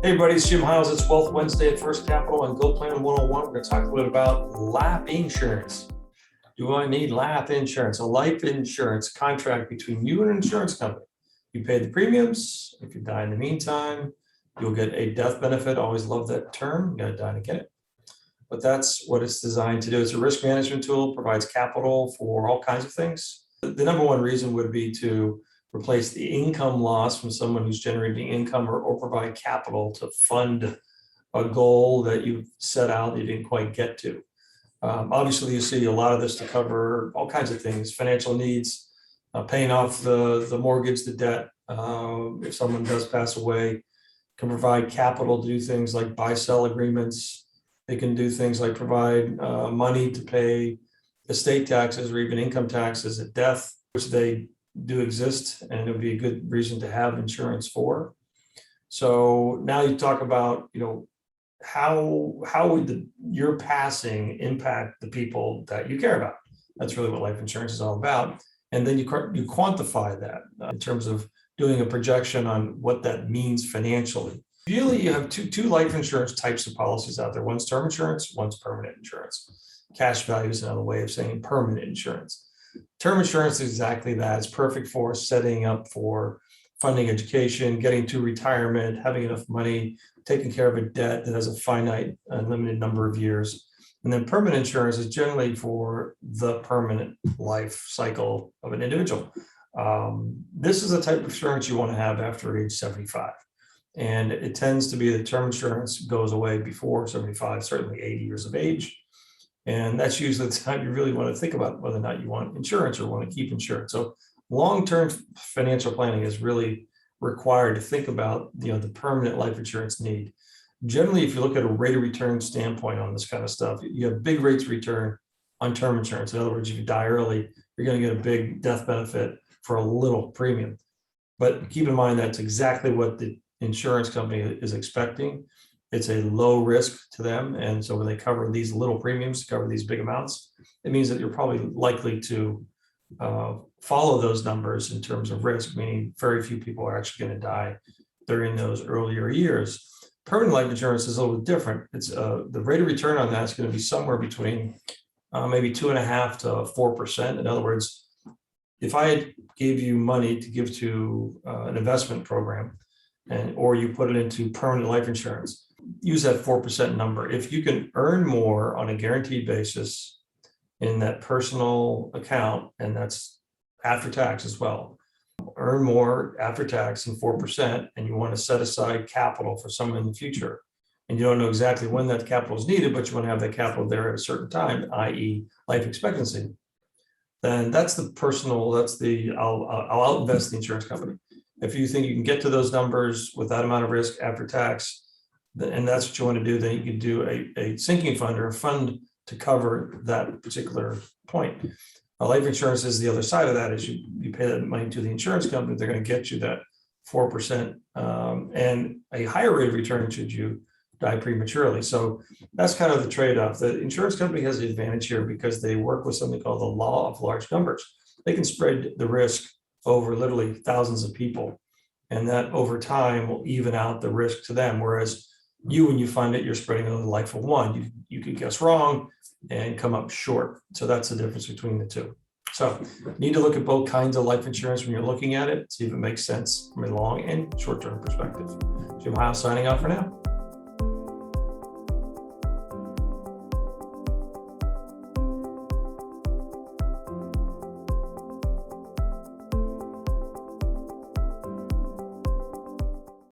Hey everybody, it's Jim Hiles. It's Wealth Wednesday at First Capital and Go Plan 101. We're going to talk a little about life insurance. Do I need life insurance? A life insurance contract between you and an insurance company. You pay the premiums. If you die in the meantime, you'll get a death benefit. Always love that term. You got to die to get it. But that's what it's designed to do. It's a risk management tool, provides capital for all kinds of things. The number one reason would be to replace the income loss from someone who's generating income or provide capital to fund a goal that you've set out that you didn't quite get to. Obviously, you see a lot of this to cover all kinds of things, financial needs, paying off the mortgage, the debt. If someone does pass away, can provide capital to do things like buy-sell agreements. They can do things like provide money to pay estate taxes or even income taxes at death, which they do exist, and it would be a good reason to have insurance for. So now you talk about, how would your passing impact the people that you care about? That's really what life insurance is all about. And then you quantify that in terms of doing a projection on what that means financially. Usually you have two life insurance types of policies out there. One's term insurance, one's permanent insurance. Cash value is another way of saying permanent insurance. Term insurance is exactly that. It's perfect for setting up for funding education, getting to retirement, having enough money, taking care of a debt that has a finite and limited number of years. And then permanent insurance is generally for the permanent life cycle of an individual. This is the type of insurance you want to have after age 75. And it tends to be that term insurance goes away before 75, certainly 80 years of age. And that's usually the time you really want to think about whether or not you want insurance or want to keep insurance. So long-term financial planning is really required to think about the permanent life insurance need. Generally, if you look at a rate of return standpoint on this kind of stuff, you have big rates of return on term insurance. In other words, if you die early, you're going to get a big death benefit for a little premium. But keep in mind that's exactly what the insurance company is expecting. It's a low risk to them. And so when they cover these little premiums, cover these big amounts, it means that you're probably likely to follow those numbers in terms of risk, meaning very few people are actually going to die during those earlier years. Permanent life insurance is a little different. It's the rate of return on that is going to be somewhere between maybe 2.5% to 4%. In other words, if I gave you money to give to an investment program, or you put it into permanent life insurance, use that 4% number. If you can earn more on a guaranteed basis in that personal account, and that's after tax as well, earn more after tax than 4%, and you want to set aside capital for someone in the future, and you don't know exactly when that capital is needed, but you want to have that capital there at a certain time, i.e. life expectancy, then that's the personal, I'll invest the insurance company. If you think you can get to those numbers with that amount of risk after tax, and that's what you want to do, then you can do a sinking fund or a fund to cover that particular point. Life insurance is the other side of that, is you pay that money to the insurance company, they're going to get you that 4% and a higher rate of return should you die prematurely. So that's kind of the trade-off. The insurance company has the advantage here because they work with something called the law of large numbers. They can spread the risk over literally thousands of people, and that over time will even out the risk to them. Whereas when you find it, you're spreading over the life of one. You could guess wrong and come up short. So that's the difference between the two. So you need to look at both kinds of life insurance when you're looking at it, see if it makes sense from a long and short-term perspective. Jim Hiles signing off for now.